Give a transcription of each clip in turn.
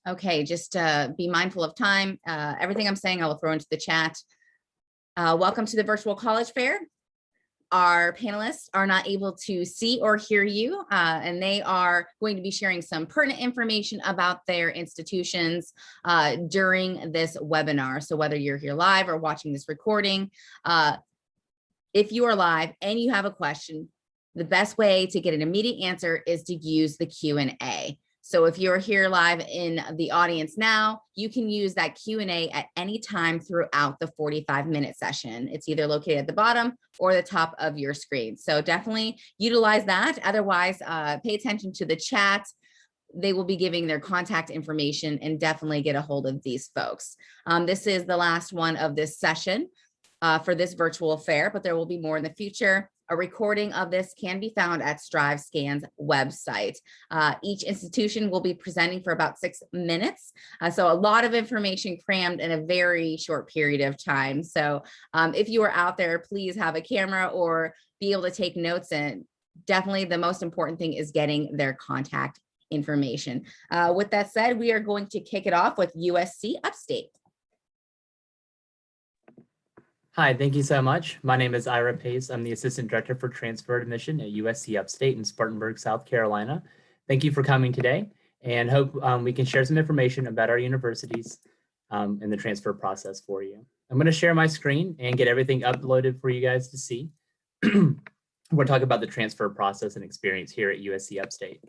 Okay, just be mindful of time. Everything I'm saying, I will throw into the chat. Welcome to the virtual college fair. Our panelists are not able to see or hear you, and they are going to be sharing some pertinent information about their institutions during this webinar. So whether you're here live or watching this recording, if you are live and you have a question, the best way to get an immediate answer is to use the Q&A. So if you're here live in the audience now, you can use that Q&A at any time throughout the 45-minute session. It's either located at the bottom or the top of your screen. So definitely utilize that. Otherwise, pay attention to the chat. They will be giving their contact information, and definitely get a hold of these folks. This is the last one of this session for this virtual fair, but there will be more in the future. A recording of this can be found at StriveScan's website. Each institution will be presenting for about 6 minutes. So a lot of information crammed in a very short period of time. So if you are out there, please have a camera or be able to take notes. And definitely the most important thing is getting their contact information. With that said, we are going to kick it off with USC Upstate. Hi, thank you so much. My name is Ira Pace. I'm the Assistant Director for Transfer Admission at USC Upstate in Spartanburg, South Carolina. Thank you for coming today, and hope we can share some information about our universities and the transfer process for you. I'm going to share my screen and get everything uploaded for you guys to see. We're going to talk about the transfer process and experience here at USC Upstate.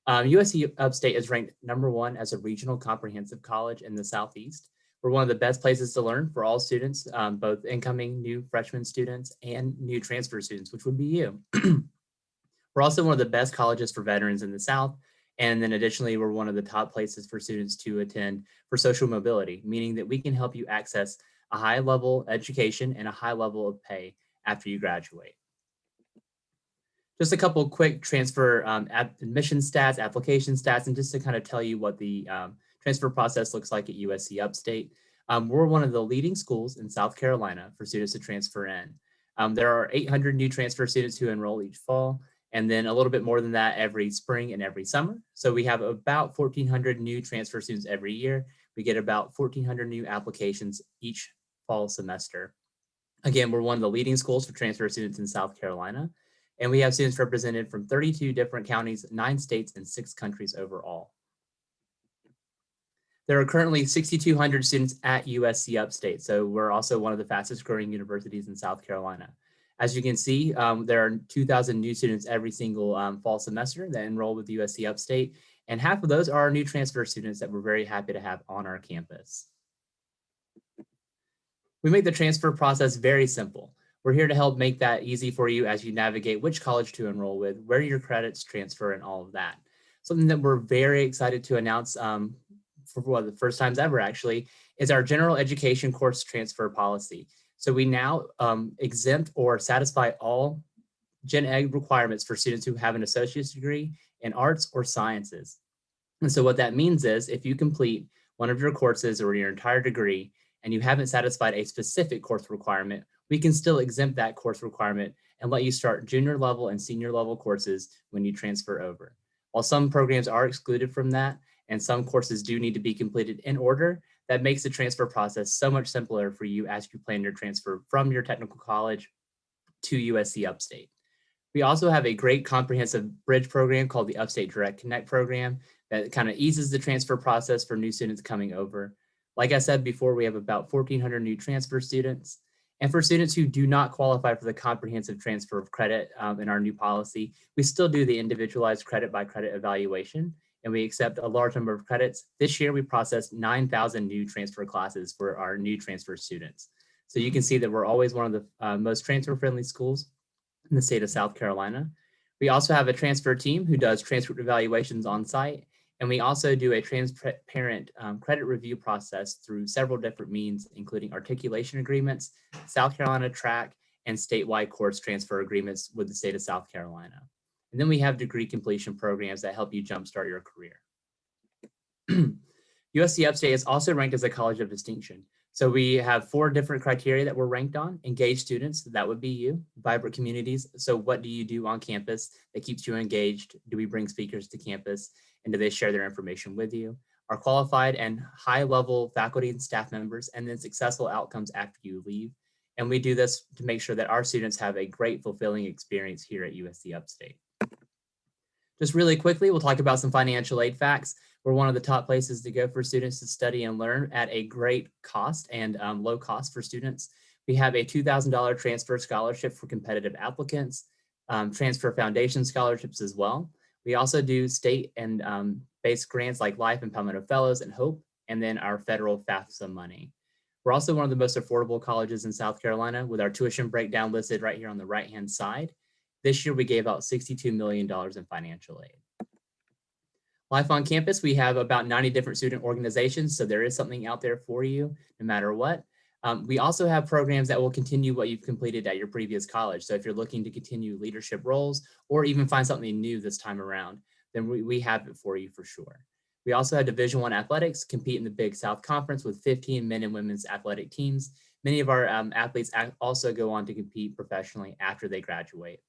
USC Upstate is ranked #1 as a regional comprehensive college in the Southeast. We're one of the best places to learn for all students, both incoming new freshman students and new transfer students, which would be you. We're also one of the best colleges for veterans in the South. And then additionally, we're one of the top places for students to attend for social mobility, meaning that we can help you access a high level education and a high level of pay after you graduate. Just a couple of quick transfer admission stats, application stats, and just to kind of tell you what the transfer process looks like at USC Upstate. We're one of the leading schools in South Carolina for students to transfer in. There are 800 new transfer students who enroll each fall, and then a little bit more than that every spring and every summer. So we have about 1,400 new transfer students every year. We get about 1,400 new applications each fall semester. Again, we're one of the leading schools for transfer students in South Carolina, and we have students represented from 32 different counties, 9 states, and 6 countries overall. There are currently 6,200 students at USC Upstate, so we're also one of the fastest growing universities in South Carolina. As you can see, there are 2,000 new students every single fall semester that enroll with USC Upstate, and half of those are our new transfer students that we're very happy to have on our campus. We make the transfer process very simple. We're here to help make that easy for you as you navigate which college to enroll with, where your credits transfer, and all of that. Something that we're very excited to announce for one of the first times ever actually, is our general education course transfer policy. So we now exempt or satisfy all gen ed requirements for students who have an associate's degree in arts or sciences. And so what that means is if you complete one of your courses or your entire degree and you haven't satisfied a specific course requirement, we can still exempt that course requirement and let you start junior level and senior level courses when you transfer over. While some programs are excluded from that, and some courses do need to be completed in order, that makes the transfer process so much simpler for you as you plan your transfer from your technical college to USC Upstate. We also have a great comprehensive bridge program called the Upstate Direct Connect program that kind of eases the transfer process for new students coming over. Like I said before, we have about 1,400 new transfer students. And for students who do not qualify for the comprehensive transfer of credit in our new policy, we still do the individualized credit by credit evaluation, and we accept a large number of credits. This year, we processed 9,000 new transfer classes for our new transfer students. So you can see that we're always one of the most transfer-friendly schools in the state of South Carolina. We also have a transfer team who does transcript evaluations on site, and we also do a transparent credit review process through several different means, including articulation agreements, South Carolina track, and statewide course transfer agreements with the state of South Carolina. And then we have degree completion programs that help you jumpstart your career. USC Upstate is also ranked as a college of distinction. So we have 4 different criteria that we're ranked on. Engaged students, that would be you. Vibrant communities, so what do you do on campus that keeps you engaged? Do we bring speakers to campus? And do they share their information with you? our qualified and high-level faculty and staff members, and then successful outcomes after you leave. And we do this to make sure that our students have a great, fulfilling experience here at USC Upstate. Just really quickly, we'll talk about some financial aid facts. We're one of the top places to go for students to study and learn at a great cost and low cost for students. We have a $2,000 transfer scholarship for competitive applicants, transfer foundation scholarships as well. We also do state and based grants like Life and Palmetto Fellows and Hope, and then our federal FAFSA money. We're also one of the most affordable colleges in South Carolina with our tuition breakdown listed right here on the right-hand side. This year, we gave out $62 million in financial aid. Life on campus, we have about 90 different student organizations, so there is something out there for you no matter what. We also have programs that will continue what you've completed at your previous college. So if you're looking to continue leadership roles or even find something new this time around, then we have it for you for sure. We also have Division I athletics, compete in the Big South Conference with 15 men and women's athletic teams. Many of our athletes also go on to compete professionally after they graduate.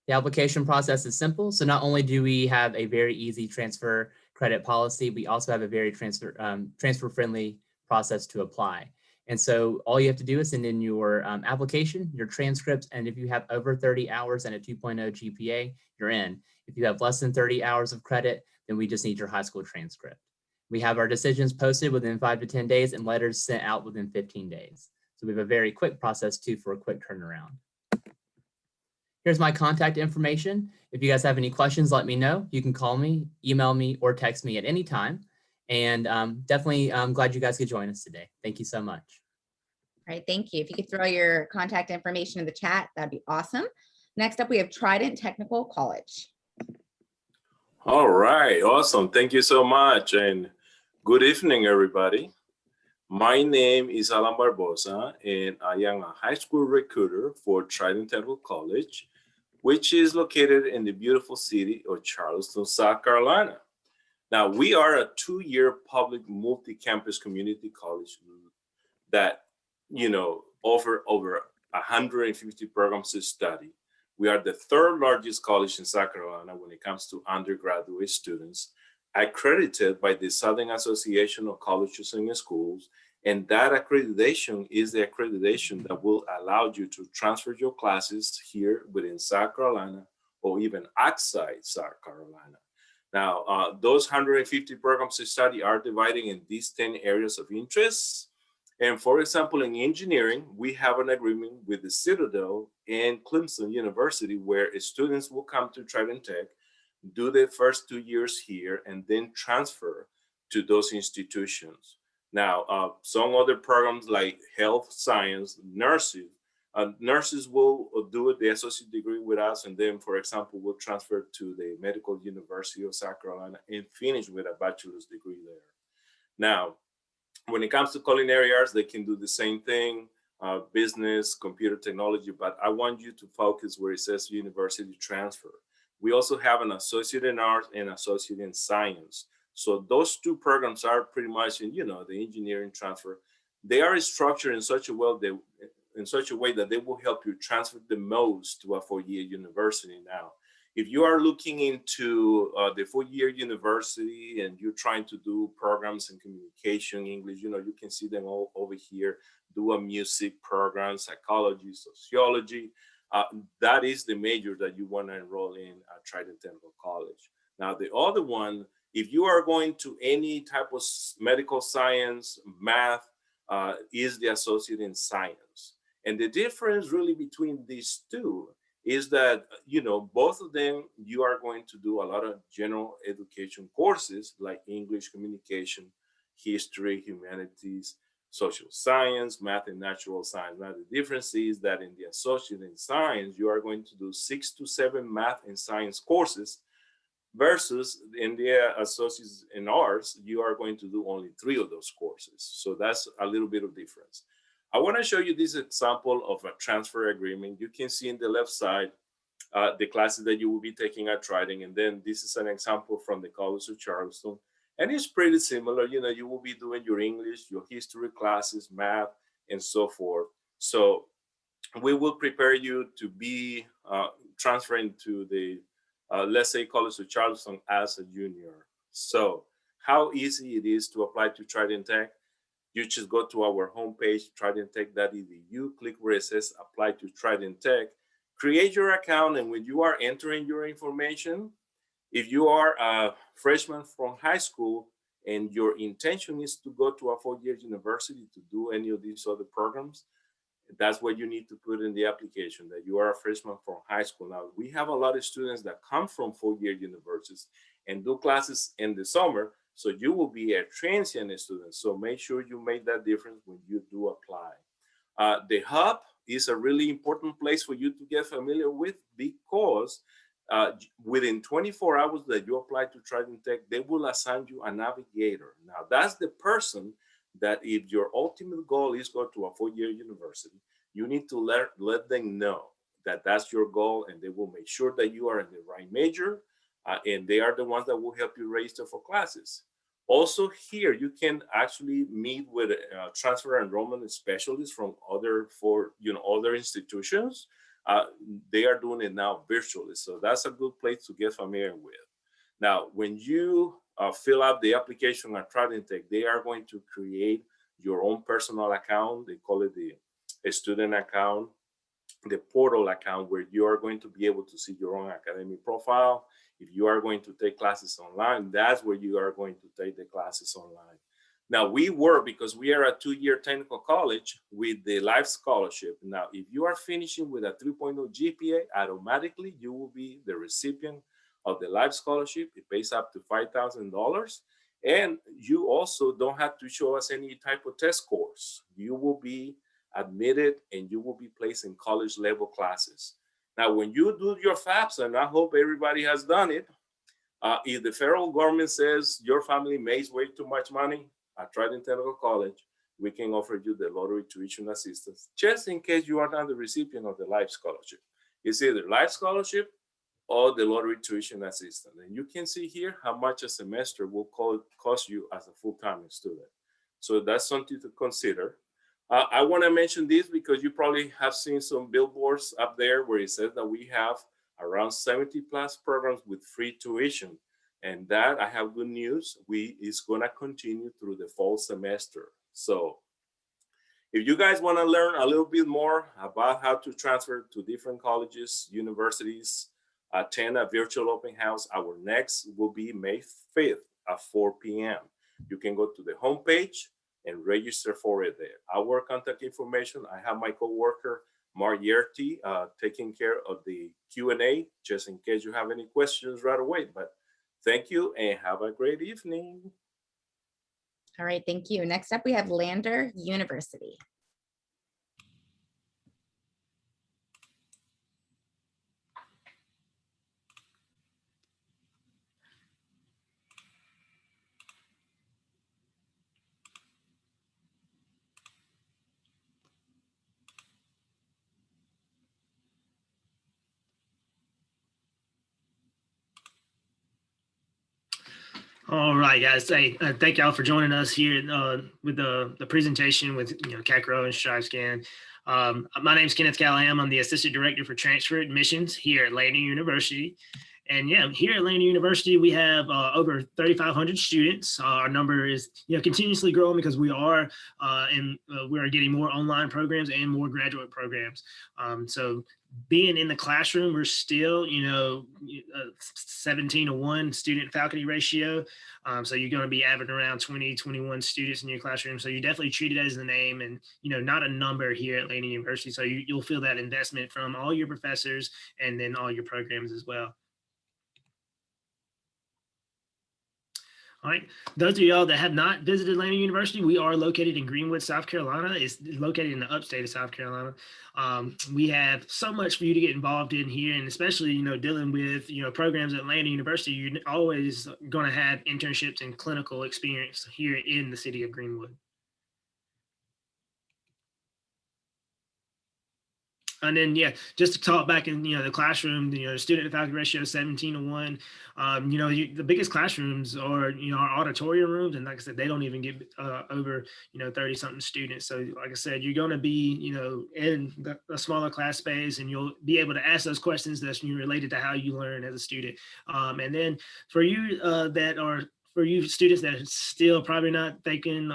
The application process is simple. So not only do we have a very easy transfer credit policy, we also have a very transfer-friendly process to apply. And so all you have to do is send in your application, your transcripts, and if you have over 30 hours and a 2.0 GPA, you're in. If you have less than 30 hours of credit, then we just need your high school transcript. We have our decisions posted within 5 to 10 days and letters sent out within 15 days. So we have a very quick process too for a quick turnaround. Here's my contact information. If you guys have any questions, let me know. You can call me, email me, or text me at any time. And definitely, I'm glad you guys could join us today. Thank you so much. All right, thank you. If you could throw your contact information in the chat, that'd be awesome. Next up, we have Trident Technical College. All right, awesome. Thank you so much. And good evening, everybody. My name is Alan Barbosa, and I am a high school recruiter for Trident Technical College, which is located in the beautiful city of Charleston, South Carolina. Now, we are a 2-year public multi-campus community college that, offer over 150 programs to study. We are the 3rd largest college in South Carolina when it comes to undergraduate students, accredited by the Southern Association of Colleges and Schools. And that accreditation is the accreditation that will allow you to transfer your classes here within South Carolina or even outside South Carolina. Now, those 150 programs to study are divided in these 10 areas of interest. And for example, in engineering, we have an agreement with the Citadel and Clemson University where students will come to Trident Tech, do their first 2 years here, and then transfer to those institutions. Now, some other programs like health science, nursing, nurses will do the associate degree with us, and then, for example, will transfer to the Medical University of South Carolina and finish with a bachelor's degree there. Now, when it comes to culinary arts, they can do the same thing, business, computer technology, but I want you to focus where it says university transfer. We also have an associate in arts and associate in science. So those 2 programs are pretty much in, the engineering transfer. They are structured in such a way that they will help you transfer the most to a 4-year university. Now, if you are looking into the 4-year university and you're trying to do programs in communication, English, you can see them all over here. Do a music program, psychology, sociology. That is the major that you want to enroll in at Trident Technical College. Now, the other one, if you are going to any type of medical science, math, is the associate in science. And the difference really between these 2 is that, both of them, you are going to do a lot of general education courses like English, communication, history, humanities, social science, math, and natural science. Now, the difference is that in the associate in science, you are going to do 6 to 7 math and science courses versus in the associates in arts, you are going to do only 3 of those courses. So that's a little bit of difference. I want to show you this example of a transfer agreement. You can see in the left side, the classes that you will be taking at Trident. And then this is an example from the College of Charleston. And it's pretty similar. You will be doing your English, your history classes, math, and so forth. So we will prepare you to be transferring to the, let's say, College of Charleston as a junior. So how easy it is to apply to Trident Tech. You just go to our homepage, tridenttech.edu, click where it says apply to Trident Tech, create your account, and when you are entering your information, if you are a freshman from high school and your intention is to go to a four-year university to do any of these other programs, that's what you need to put in the application, that you are a freshman from high school. Now, we have a lot of students that come from four-year universities and do classes in the summer, so you will be a transient student. So make sure you make that difference when you do apply. The hub is a really important place for you to get familiar with, because within 24 hours that you apply to Trident Tech, they will assign you a navigator. Now, that's the person that if your ultimate goal is go to a four-year university, you need to let them know that that's your goal, and they will make sure that you are in the right major, and they are the ones that will help you register for classes. Also here, you can actually meet with transfer enrollment specialists from other institutions. They are doing it now virtually, so that's a good place to get familiar with. Now, when you fill out the application at Trident Tech, they are going to create your own personal account. They call it a student account, the portal account, where you are going to be able to see your own academic profile. If you are going to take classes online, that's where you are going to take the classes online. Now, because we are a two-year technical college with the Life Scholarship. Now, if you are finishing with a 3.0 GPA, automatically you will be the recipient of the Life Scholarship. It pays up to $5,000. And you also don't have to show us any type of test scores. You will be admitted and you will be placed in college level classes. Now, when you do your FAFSA, and I hope everybody has done it, if the federal government says your family makes way too much money at Trident Technical College, we can offer you the lottery tuition assistance, just in case you are not the recipient of the Life Scholarship. It's either Life Scholarship or the lottery tuition assistance. And you can see here how much a semester will cost you as a full-time student. So that's something to consider. I want to mention this because you probably have seen some billboards up there where it says that we have around 70 plus programs with free tuition. And that, I have good news, it's going to continue through the fall semester. So if you guys want to learn a little bit more about how to transfer to different colleges, universities, attend a virtual open house, our next will be May 5th at 4 p.m. You can go to the homepage and register for it there. Our contact information, I have my coworker, Mark Yerty, taking care of the Q&A, just in case you have any questions right away. But thank you and have a great evening. All right, thank you. Next up, we have Lander University. All right, guys. Hey, thank y'all for joining us here with the presentation with CACRAO and StriveScan. My name is Kenneth Callahan. I'm the Assistant Director for Transfer Admissions here at Lander University. And yeah, here at Lander University, we have over 3,500 students. Our number is continuously growing because we are getting more online programs and more graduate programs. So being in the classroom, we're still 17-to-1 student faculty ratio. So you're going to be averaging around 20, 21 students in your classroom. So you definitely treat it as the name and not a number here at Lander University. So you'll feel that investment from all your professors and then all your programs as well. All right, those of y'all that have not visited Lander University, we are located in Greenwood, South Carolina. It's located in the upstate of South Carolina. We have so much for you to get involved in here, and especially, dealing with, programs at Lander University, you're always going to have internships and clinical experience here in the city of Greenwood. And then, just to talk back in, the classroom, the student to faculty ratio is 17-to-1. The biggest classrooms are, our auditorium rooms. And like I said, they don't even get over, 30 something students. So like I said, you're going to be, in a smaller class space, and you'll be able to ask those questions that's related to how you learn as a student. And then for you that are for you students that are still probably not thinking,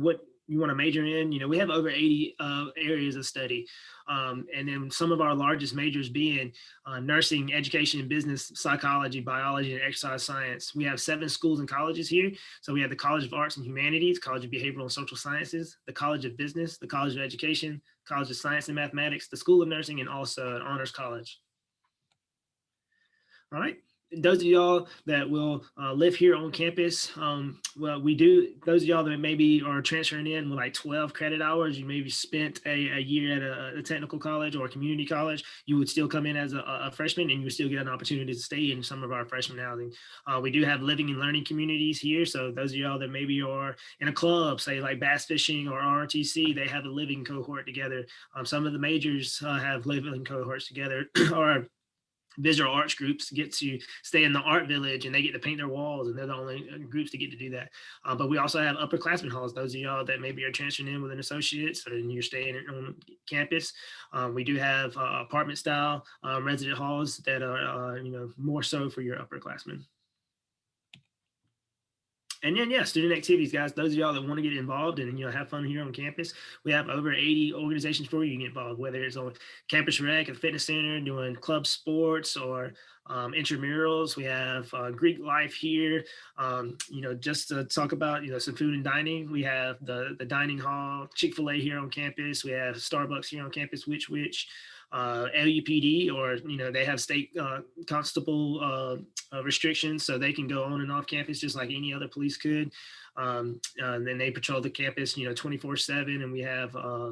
what you want to major in, we have over 80 areas of study. And then some of our largest majors being nursing, education, business, psychology, biology, and exercise science. We have 7 schools and colleges here. So we have the College of Arts and Humanities, College of Behavioral and Social Sciences, the College of Business, the College of Education, College of Science and Mathematics, the School of Nursing, and also an honors college. All right. Those of y'all that will live here on campus, well, those of y'all that maybe are transferring in with like 12 credit hours, you maybe spent a year at a technical college or a community college, you would still come in as a freshman and you would still get an opportunity to stay in some of our freshman housing. We do have living and learning communities here. So those of y'all that maybe are in a club, say like bass fishing or ROTC, they have a living cohort together. Some of the majors have living cohorts together. Or visual arts groups get to stay in the art village and they get to paint their walls, and they're the only groups to get to do that. But we also have upperclassmen halls. Those of y'all that maybe are transferring in with an associate's and you're staying on campus. We do have apartment style resident halls that are more so for your upperclassmen. And then, yeah, student activities, guys. Those of y'all that want to get involved and have fun here on campus, we have over 80 organizations for you to get involved, whether it's on campus rec, a fitness center, doing club sports, or intramurals. We have Greek life here. Just to talk about some food and dining. We have the dining hall, Chick-fil-A here on campus. We have Starbucks here on campus, which LUPD, or they have state constable restrictions, so they can go on and off campus just like any other police could. Then they patrol the campus 24/7, and we have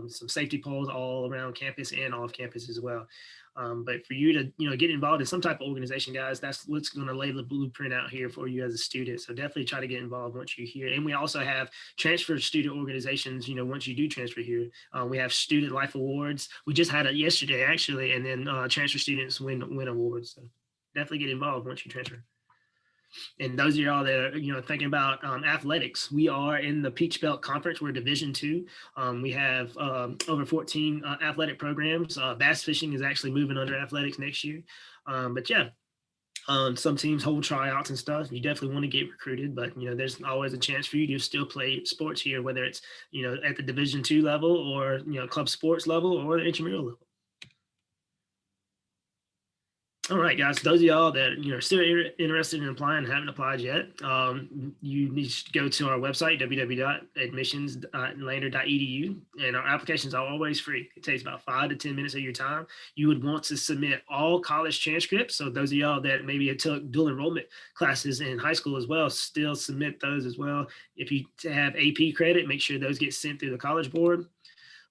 some safety poles all around campus and off campus as well. But for you to get involved in some type of organization, guys, that's what's going to lay the blueprint out here for you as a student. So definitely try to get involved once you're here. And we also have transfer student organizations. Once you do transfer here, we have student life awards. We just had it yesterday actually, and then transfer students win awards. So definitely get involved once you transfer. And those of y'all that are thinking about athletics, we are in the Peach Belt Conference. We're Division II. We have over 14 athletic programs. Bass fishing is actually moving under athletics next year. But yeah, some teams hold tryouts and stuff. You definitely want to get recruited, but there's always a chance for you to still play sports here, whether it's at the Division II level or club sports level or the intramural level. All right, guys, those of y'all that are still interested in applying and haven't applied yet, you need to go to our website, www.admissions.lander.edu, and our applications are always free. It takes about 5 to 10 minutes of your time. You would want to submit all college transcripts. So those of y'all that maybe took dual enrollment classes in high school as well, still submit those as well. If you have AP credit, make sure those get sent through the College Board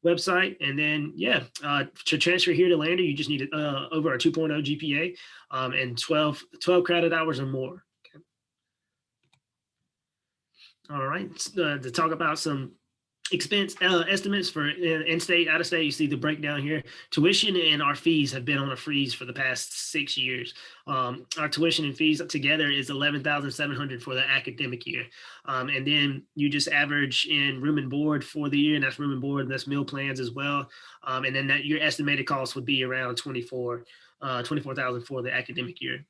website. And then, to transfer here to Lander, you just need over a 2.0 GPA and 12 credit hours or more. Okay. All right, to talk about some expense estimates for in-state, out-of-state, you see the breakdown here. Tuition and our fees have been on a freeze for the past 6 years. Our tuition and fees together is $11,700 for the academic year. And then you just average in room and board for the year, and that's room and board, and that's meal plans as well. And then your estimated cost would be around $24,000 for the academic year.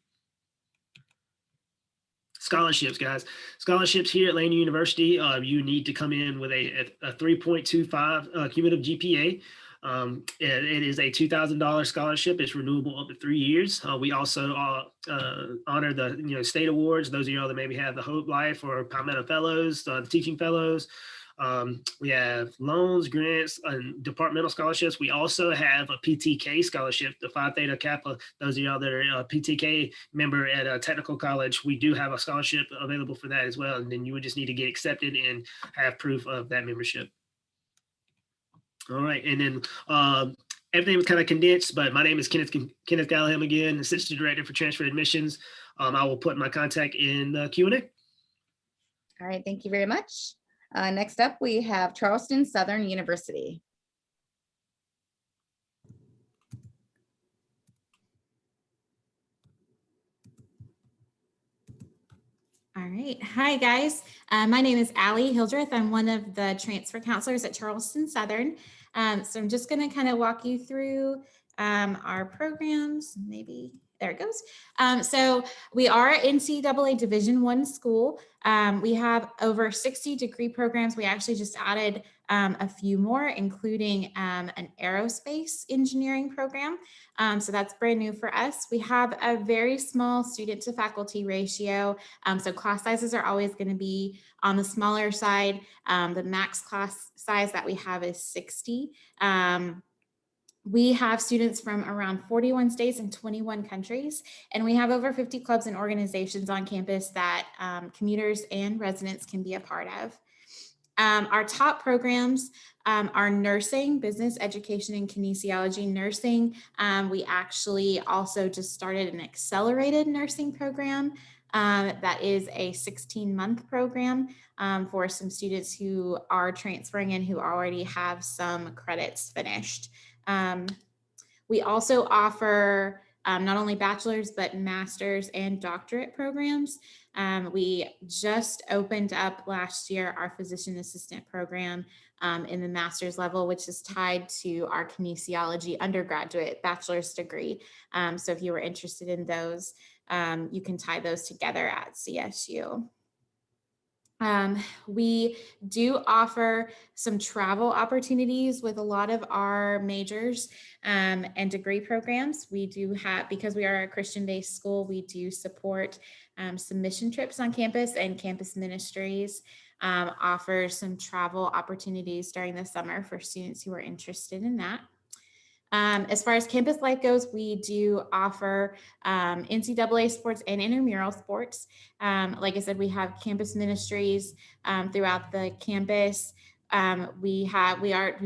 Scholarships, guys. Scholarships here at Lander University, you need to come in with a 3.25 cumulative GPA. It is a $2,000 scholarship. It's renewable up to 3 years. We also honor the state awards. Those of y'all that maybe have the Hope Life or Palmetto Fellows, the teaching fellows. We have loans, grants, and departmental scholarships. We also have a PTK scholarship, the Phi Theta Kappa. Those of y'all that are a PTK member at a technical college, we do have a scholarship available for that as well. And then you would just need to get accepted and have proof of that membership. All right, and then everything was kind of condensed, but my name is Kenneth Gallaham again, Assistant Director for Transfer Admissions. I will put my contact in the Q&A. All right, thank you very much. Next up, we have Charleston Southern University. All right. Hi, guys. My name is Allie Hildreth. I'm one of the transfer counselors at Charleston Southern. So I'm just going to kind of walk you through our programs, maybe there it goes. So we are an NCAA Division I school. We have over 60 degree programs. We actually just added a few more, including an aerospace engineering program. So that's brand new for us. We have a very small student to faculty ratio. So class sizes are always going to be on the smaller side. The max class size that we have is 60. We have students from around 41 states and 21 countries, and we have over 50 clubs and organizations on campus that commuters and residents can be a part of. Our top programs are nursing, business, education, and kinesiology nursing. We actually also just started an accelerated nursing program that is a 16-month program for some students who are transferring in who already have some credits finished. We also offer not only bachelor's, but master's and doctorate programs. We just opened up last year our physician assistant program in the master's level, which is tied to our kinesiology undergraduate bachelor's degree. So if you were interested in those, you can tie those together at CSU. We do offer some travel opportunities with a lot of our majors and degree programs. We do have, because we are a Christian-based school, we do support some mission trips on campus, and campus ministries offers some travel opportunities during the summer for students who are interested in that. As far as campus life goes, we do offer NCAA sports and intramural sports. Like I said, we have campus ministries throughout the campus. We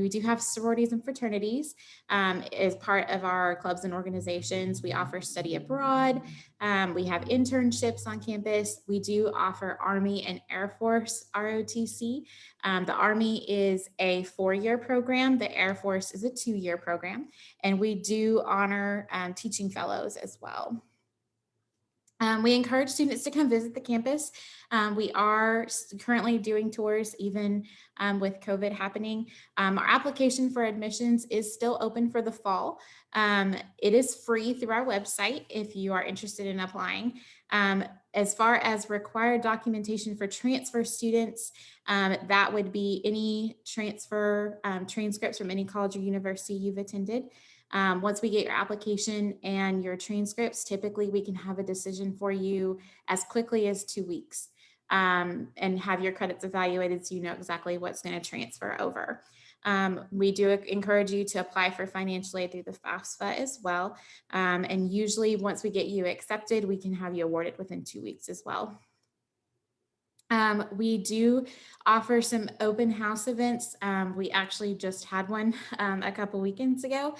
do have sororities and fraternities as part of our clubs and organizations. We offer study abroad. We have internships on campus. We do offer Army and Air Force ROTC. The Army is a 4-year program. The Air Force is a 2-year program. And we do honor teaching fellows as well. We encourage students to come visit the campus. We are currently doing tours even with COVID happening. Our application for admissions is still open for the fall. It is free through our website if you are interested in applying. As far as required documentation for transfer students, that would be any transfer transcripts from any college or university you've attended. Once we get your application and your transcripts, typically we can have a decision for you as quickly as 2 weeks and have your credits evaluated so you know exactly what's going to transfer over. We do encourage you to apply for financial aid through the FAFSA as well. And usually once we get you accepted, we can have you awarded within 2 weeks as well. We do offer some open house events. We actually just had one a couple weekends ago.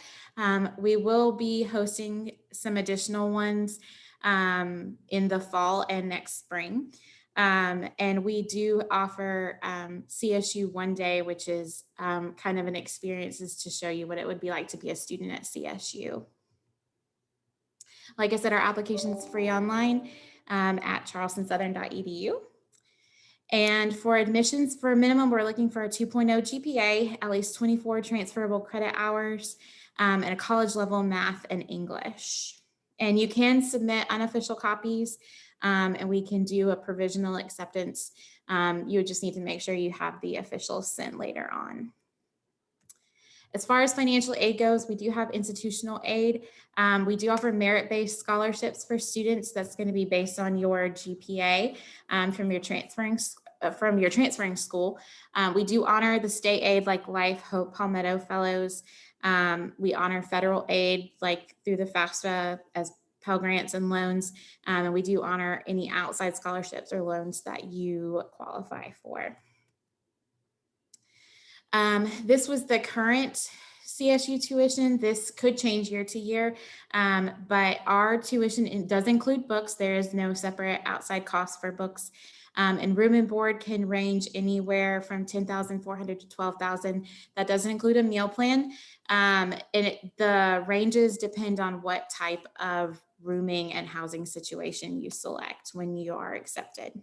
We will be hosting some additional ones in the fall and next spring. And we do offer CSU One Day, which is kind of an experience to show you what it would be like to be a student at CSU. Like I said, our application is free online at charlestonsouthern.edu. And for admissions, for a minimum, we're looking for a 2.0 GPA, at least 24 transferable credit hours, and a college level math and English. And you can submit unofficial copies, and we can do a provisional acceptance. You would just need to make sure you have the official sent later on. As far as financial aid goes, we do have institutional aid. We do offer merit-based scholarships for students. That's going to be based on your GPA from your transferring school. We do honor the state aid like Life, Hope, Palmetto Fellows. We honor federal aid like through the FAFSA as Pell Grants and loans. And we do honor any outside scholarships or loans that you qualify for. This was the current CSU tuition. This could change year to year, but our tuition does include books. There is no separate outside cost for books. And room and board can range anywhere from $10,400 to $12,000. That doesn't include a meal plan. And the ranges depend on what type of rooming and housing situation you select when you are accepted.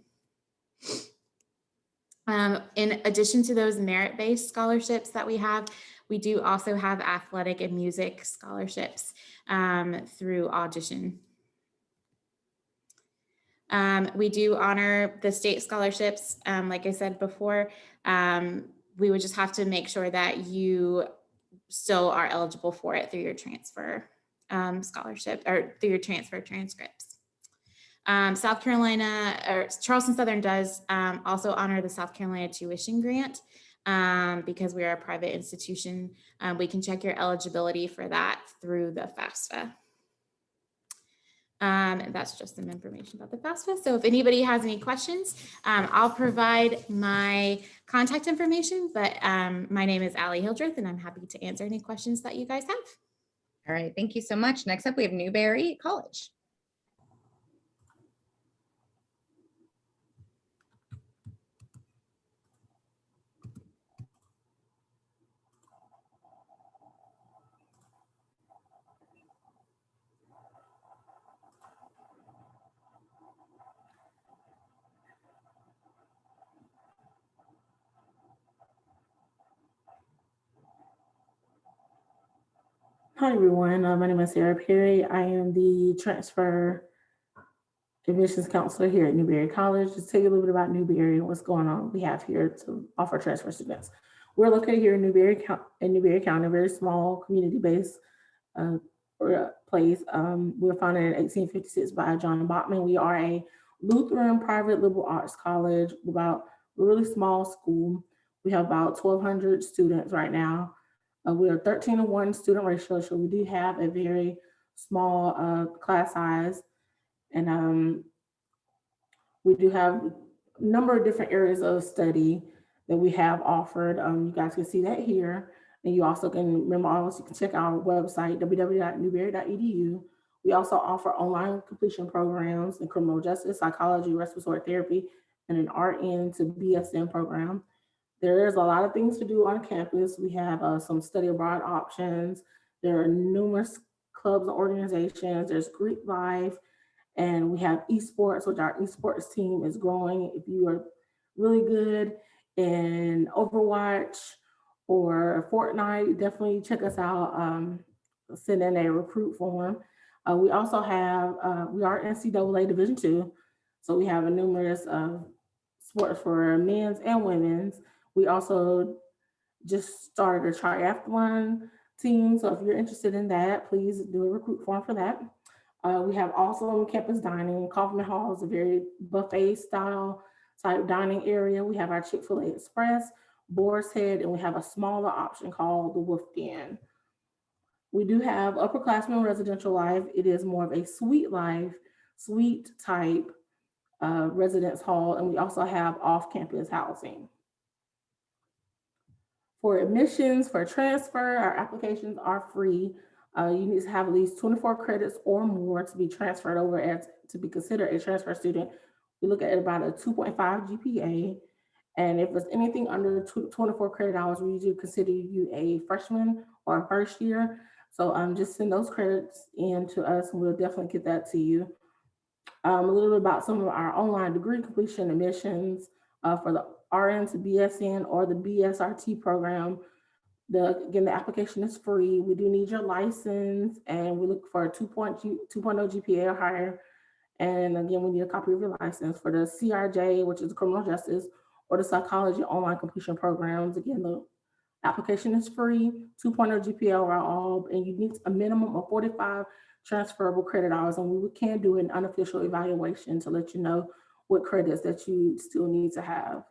In addition to those merit-based scholarships that we have, We do also have athletic and music scholarships through audition. We do honor the state scholarships. Like I said before, we would just have to make sure that you still are eligible for it through your transfer scholarship or through your transfer transcripts. South Carolina or Charleston Southern does also honor the South Carolina tuition grant because we are a private institution. We can check your eligibility for that through the FAFSA. And that's just some information about the FAFSA. So if anybody has any questions, I'll provide my contact information, but my name is Allie Hildreth and I'm happy to answer any questions that you guys have. All right, thank you so much. Next up, we have Newberry College. Hi, everyone. My name is Sarah Perry. I am the transfer admissions counselor here at Newberry College. Just tell you a little bit about Newberry and what's going on we have here to offer transfer students. We're located here in Newberry County, a very small community-based place. We were founded in 1856 by John Bachman. We are a Lutheran private liberal arts college. We're a really small school. We have about 1,200 students right now. We are 13-to-1 student ratio, so we do have a very small class size. And we do have a number of different areas of study that we have offered. You guys can see that here. And you also can, you can check our website, www.newberry.edu. We also offer online completion programs in criminal justice, psychology, respiratory therapy, and an RN to BSN program. There's a lot of things to do on campus. We have some study abroad options. There are numerous clubs and organizations. There's Greek life, and we have esports, which our esports team is growing. If you are really good in Overwatch or Fortnite, definitely check us out. Send in a recruit form. We also have, we are NCAA Division II, so we have a numerous sports for men's and women's. We also just started a triathlon team. So if you're interested in that, please do a recruit form for that. We have also on campus dining. Kaufman Hall is a very buffet style type dining area. We have our Chick-fil-A Express, Boar's Head, and we have a smaller option called the Wolf Den. We do have upperclassmen residential life. It is more of a suite life, suite type residence hall, and we also have off-campus housing. For admissions, for transfer, our applications are free. You need to have at least 24 credits or more to be transferred over to be considered a transfer student. We look at about a 2.5 GPA. And if it's anything under 24 credit hours, we usually consider you a freshman or a first year. So just send those credits in to us and we'll definitely get that to you. A little bit about some of our online degree completion admissions for the RN to BSN or the BSRT program. Again, the application is free. We do need your license and we look for a 2.0 GPA or higher. And again, we need a copy of your license. For the CRJ, which is criminal justice, or the psychology online completion programs. Again, the application is free, 2.0 GPA overall, and you need a minimum of 45 transferable credit hours. And we can do an unofficial evaluation to let you know what credits that you still need to have.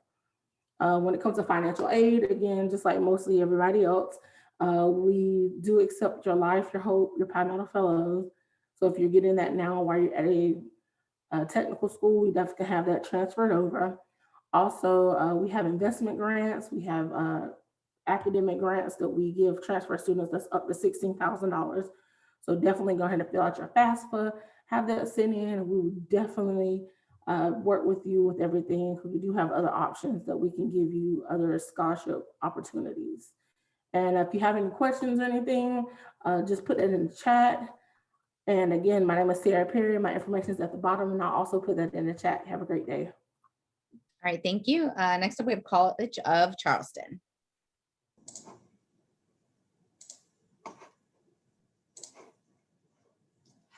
When it comes to financial aid, again, just like mostly everybody else, we do accept your life, your hope, your Palmetto Fellows. So if you're getting that now while you're at a technical school, we definitely have that transferred over. Also, we have investment grants. We have academic grants that we give transfer students that's up to $16,000. So definitely go ahead and fill out your FAFSA, have that sent in, and we will definitely work with you with everything because we do have other options that we can give you, other scholarship opportunities. And if you have any questions or anything, just put it in the chat. And again, my name is Sarah Perry. My information is at the bottom, and I'll also put that in the chat. Have a great day. All right, thank you. Next up, we have College of Charleston.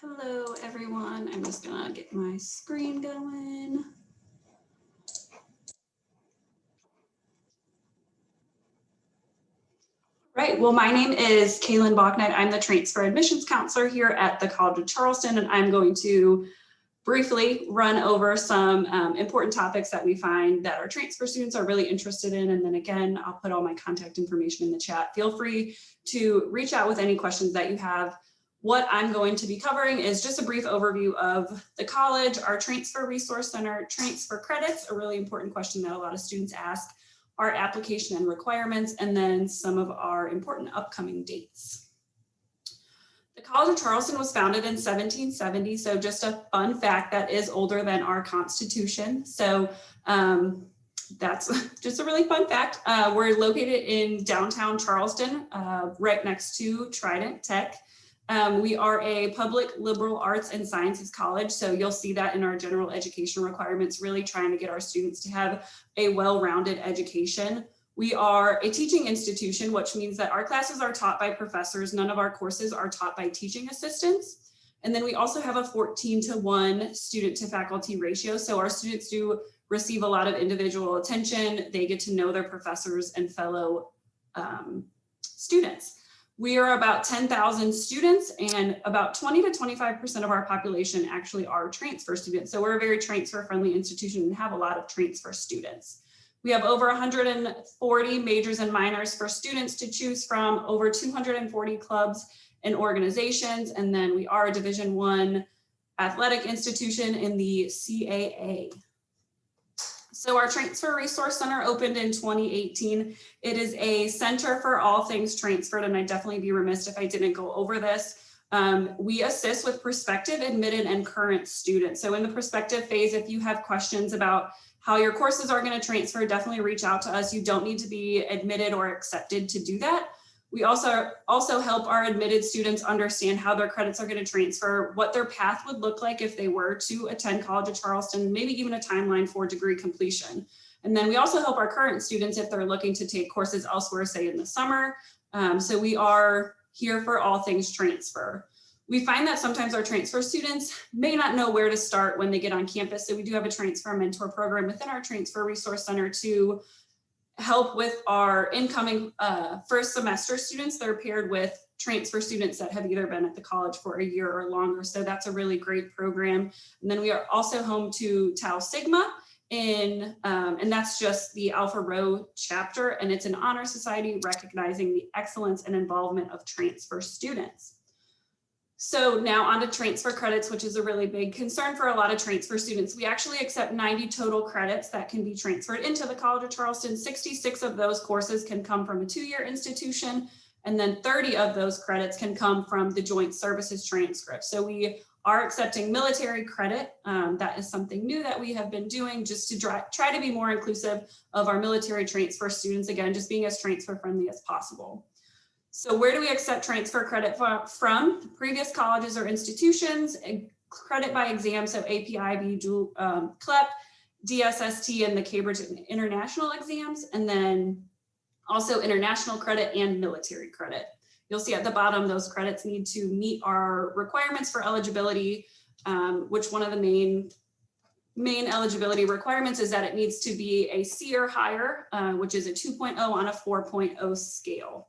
Hello, everyone. I'm just gonna get my screen going. Right, well, my name is Kaylin Bachnight. I'm the transfer admissions counselor here at the College of Charleston, and I'm going to briefly run over some important topics that we find that our transfer students are really interested in. And then again, I'll put all my contact information in the chat. Feel free to reach out with any questions that you have. What I'm going to be covering is just a brief overview of the college, our transfer resource center, transfer credits, a really important question that a lot of students ask, our application and requirements, and then some of our important upcoming dates. The College of Charleston was founded in 1770, so just a fun fact that is older than our Constitution. So that's just a really fun fact. We're located in downtown Charleston, right next to Trident Tech. We are a public liberal arts and sciences college, so you'll see that in our general education requirements, really trying to get our students to have a well-rounded education. We are a teaching institution, which means that our classes are taught by professors. None of our courses are taught by teaching assistants. And then we also have a 14:1 student to faculty ratio. So our students do receive a lot of individual attention. They get to know their professors and fellow students. We are about 10,000 students, and about 20 to 25% of our population actually are transfer students. So we're a very transfer friendly institution and have a lot of transfer students. We have over 140 majors and minors for students to choose from, over 240 clubs and organizations. And then we are a Division I athletic institution in the CAA. So our Transfer Resource Center opened in 2018. It is a center for all things transferred, and I'd definitely be remiss if I didn't go over this. We assist with prospective, admitted, and current students. So in the prospective phase, if you have questions about how your courses are going to transfer, definitely reach out to us. You don't need to be admitted or accepted to do that. We also help our admitted students understand how their credits are going to transfer, what their path would look like if they were to attend College of Charleston, maybe even a timeline for degree completion. And then we also help our current students if they're looking to take courses elsewhere, say in the summer. So we are here for all things transfer. We find that sometimes our transfer students may not know where to start when they get on campus. So we do have a transfer mentor program within our Transfer Resource Center to help with our incoming first semester students. They're paired with transfer students that have either been at the college for a year or longer. So that's a really great program. And then we are also home to Tau Sigma and that's just the Alpha Rho chapter. And it's an honor society recognizing the excellence and involvement of transfer students. So now on to transfer credits, which is a really big concern for a lot of transfer students. We actually accept 90 total credits that can be transferred into the College of Charleston. 66 of those courses can come from a 2-year institution, and then 30 of those credits can come from the joint services transcript. So we are accepting military credit. That is something new that we have been doing just to try to be more inclusive of our military transfer students, again, just being as transfer friendly as possible. So where do we accept transfer credit from? Previous colleges or institutions, credit by exam, so AP, IB, CLEP, DSST, and the Cambridge International exams, and then also international credit and military credit. You'll see at the bottom, those credits need to meet our requirements for eligibility, which one of the main eligibility requirements is that it needs to be a C or higher, which is a 2.0 on a 4.0 scale.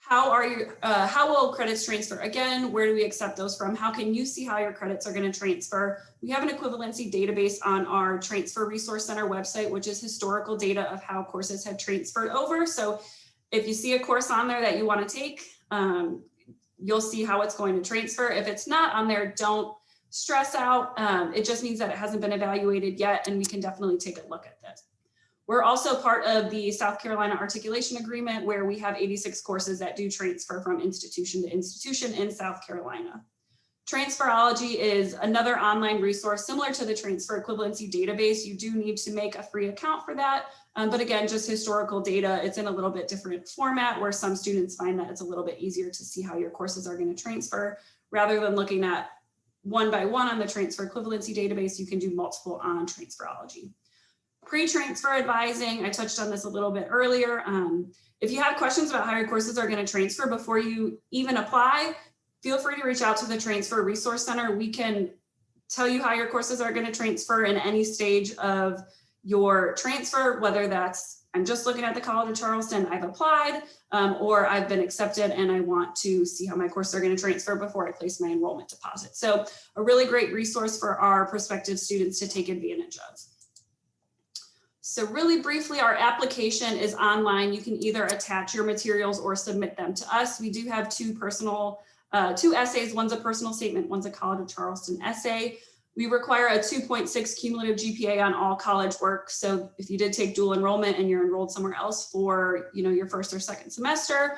How will credits transfer? Again, where do we accept those from? How can you see how your credits are going to transfer? We have an equivalency database on our Transfer Resource Center website, which is historical data of how courses have transferred over. So if you see a course on there that you want to take, you'll see how it's going to transfer. If it's not on there, don't stress out. It just means that it hasn't been evaluated yet, and we can definitely take a look at this. We're also part of the South Carolina Articulation Agreement, where we have 86 courses that do transfer from institution to institution in South Carolina. Transferology is another online resource similar to the transfer equivalency database. You do need to make a free account for that. But again, just historical data, it's in a little bit different format where some students find that it's a little bit easier to see how your courses are going to transfer. Rather than looking at one by one on the transfer equivalency database, you can do multiple on Transferology. Pre-transfer advising, I touched on this a little bit earlier. If you have questions about how your courses are going to transfer before you even apply, feel free to reach out to the Transfer Resource Center. We can tell you how your courses are going to transfer in any stage of your transfer, whether that's I'm just looking at the College of Charleston, I've applied, or I've been accepted and I want to see how my courses are going to transfer before I place my enrollment deposit. So a really great resource for our prospective students to take advantage of. So really briefly, our application is online. You can either attach your materials or submit them to us. We do have two essays. One's a personal statement, one's a College of Charleston essay. We require a 2.6 cumulative GPA on all college work. So if you did take dual enrollment and you're enrolled somewhere else for your first or second semester,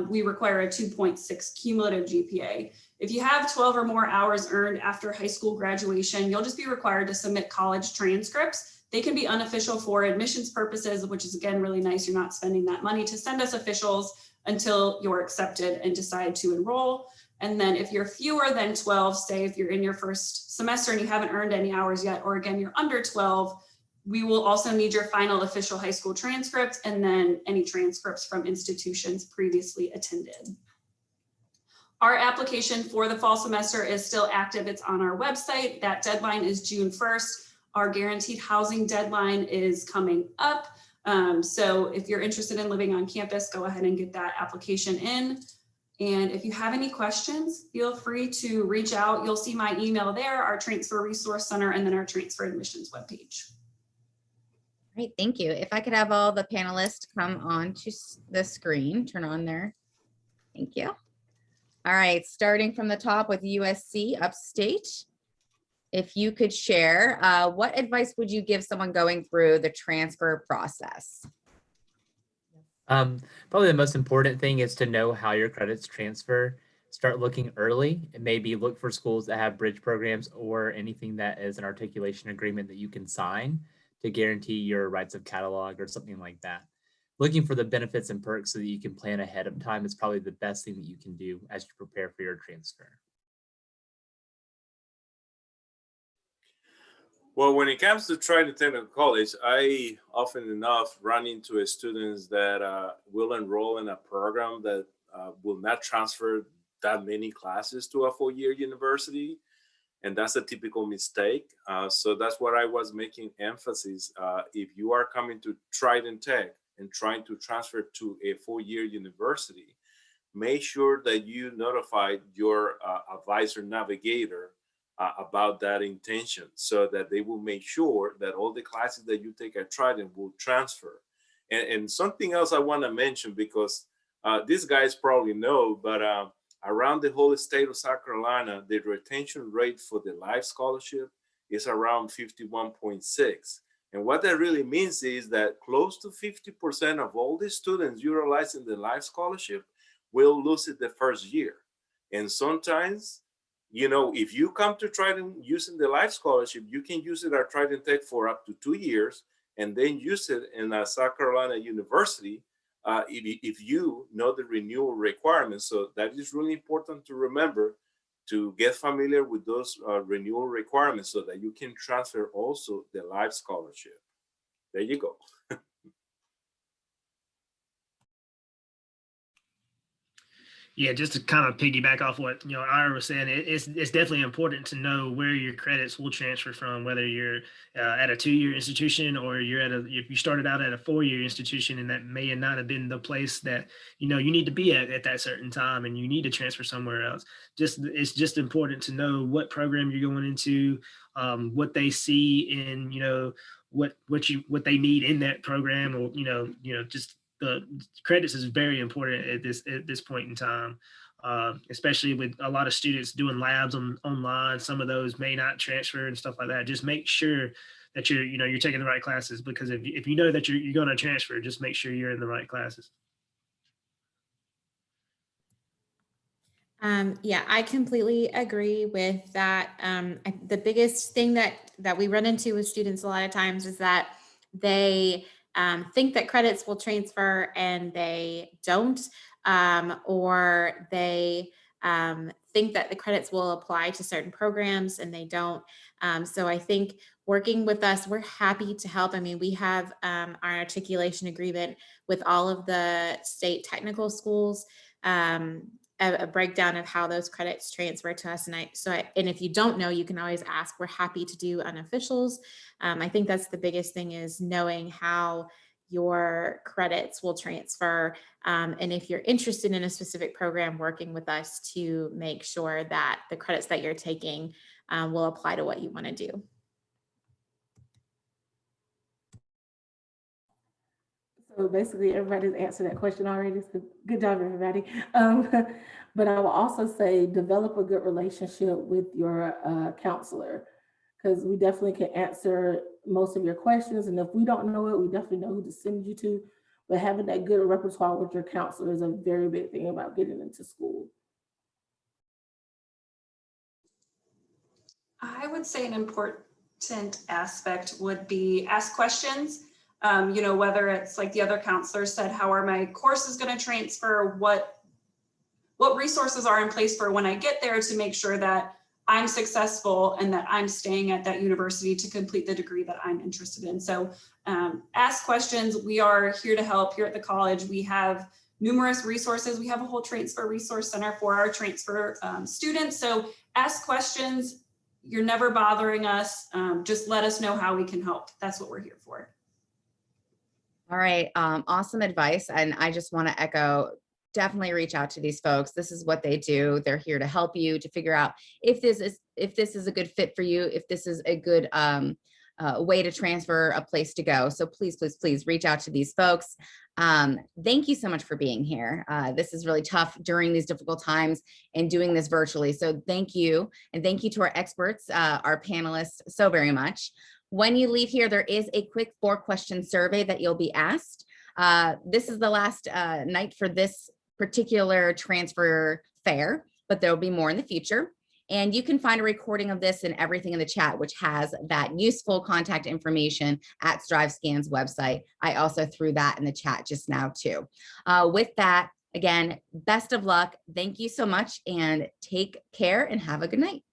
we require a 2.6 cumulative GPA. If you have 12 or more hours earned after high school graduation, you'll just be required to submit college transcripts. They can be unofficial for admissions purposes, which is again really nice. You're not spending that money to send us officials until you're accepted and decide to enroll. And then if you're fewer than 12, say if you're in your first semester and you haven't earned any hours yet, or again, you're under 12, we will also need your final official high school transcript and then any transcripts from institutions previously attended. Our application for the fall semester is still active. It's on our website. That deadline is June 1st. Our guaranteed housing deadline is coming up. So if you're interested in living on campus, go ahead and get that application in. And if you have any questions, feel free to reach out. You'll see my email there, our Transfer Resource Center, and then our Transfer Admissions webpage. Great, thank you. If I could have all the panelists come on to the screen, turn on there. Thank you. All right, starting from the top with USC Upstate. If you could share, what advice would you give someone going through the transfer process? Probably the most important thing is to know how your credits transfer. Start looking early and maybe look for schools that have bridge programs or anything that is an articulation agreement that you can sign to guarantee your rights of catalog or something like that. Looking for the benefits and perks so that you can plan ahead of time is probably the best thing that you can do as you prepare for your transfer. Well, when it comes to Trident Technical College, I often enough run into students that will enroll in a program that will not transfer that many classes to a four-year university. And that's a typical mistake. So that's what I was making emphasis. If you are coming to Trident Tech and trying to transfer to a four-year university, make sure that you notified your advisor navigator about that intention so that they will make sure that all the classes that you take at Trident will transfer. And something else I want to mention, because these guys probably know, but around the whole state of South Carolina, the retention rate for the Life Scholarship is around 51.6. And what that really means is that close to 50% of all the students utilizing the Life Scholarship will lose it the first year. And sometimes, if you come to Trident using the Life Scholarship, you can use it at Trident Tech for up to 2 years and then use it in a South Carolina university if you know the renewal requirements. So that is really important to remember, to get familiar with those renewal requirements so that you can transfer also the Life Scholarship. There you go. Yeah, just to kind of piggyback off what Ira was saying, it's definitely important to know where your credits will transfer from, whether you're at a 2-year institution or if you started out at a 4-year institution and that may not have been the place that you need to be at that certain time, and you need to transfer somewhere else. It's just important to know what program you're going into, what they see in what they need in that program, or just the credits is very important at this point in time, especially with a lot of students doing labs online. Some of those may not transfer and stuff like that. Just make sure that you're taking the right classes, because if you know that you're going to transfer, just make sure you're in the right classes. Yeah, I completely agree with that. The biggest thing that we run into with students a lot of times is that they think that credits will transfer and they don't, or they think that the credits will apply to certain programs and they don't. So I think working with us, we're happy to help. I mean, we have our articulation agreement with all of the state technical schools. a breakdown of how those credits transfer to us. And if you don't know, you can always ask. We're happy to do unofficials. I think that's the biggest thing, is knowing how your credits will transfer. And if you're interested in a specific program, working with us to make sure that the credits that you're taking will apply to what you want to do. So basically, everybody's answered that question already. So good job, everybody. But I will also say, develop a good relationship with your counselor, because we definitely can answer most of your questions. And if we don't know it, we definitely know who to send you to. But having that good repertoire with your counselor is a very big thing about getting into school. I would say an important aspect would be ask questions. You know, whether it's like the other counselor said, how are my courses going to transfer? What resources are in place for when I get there to make sure that I'm successful and that I'm staying at that university to complete the degree that I'm interested in. So ask questions. We are here to help here at the college. We have numerous resources. We have a whole transfer resource center for our transfer students. So ask questions. You're never bothering us. Just let us know how we can help. That's what we're here for. All right. Awesome advice. And I just want to echo, definitely reach out to these folks. This is what they do. They're here to help you to figure out if this is a good fit for you, if this is a good way to transfer, a place to go. So please, please, please reach out to these folks. Thank you so much for being here. This is really tough during these difficult times and doing this virtually. So thank you. And thank you to our experts, our panelists, so very much. When you leave here, there is a quick 4-question survey that you'll be asked. This is the last night for this particular transfer fair, but there will be more in the future. And you can find a recording of this and everything in the chat, which has that useful contact information at StriveScan's website. I also threw that in the chat just now too. With that, again, best of luck. Thank you so much and take care and have a good night.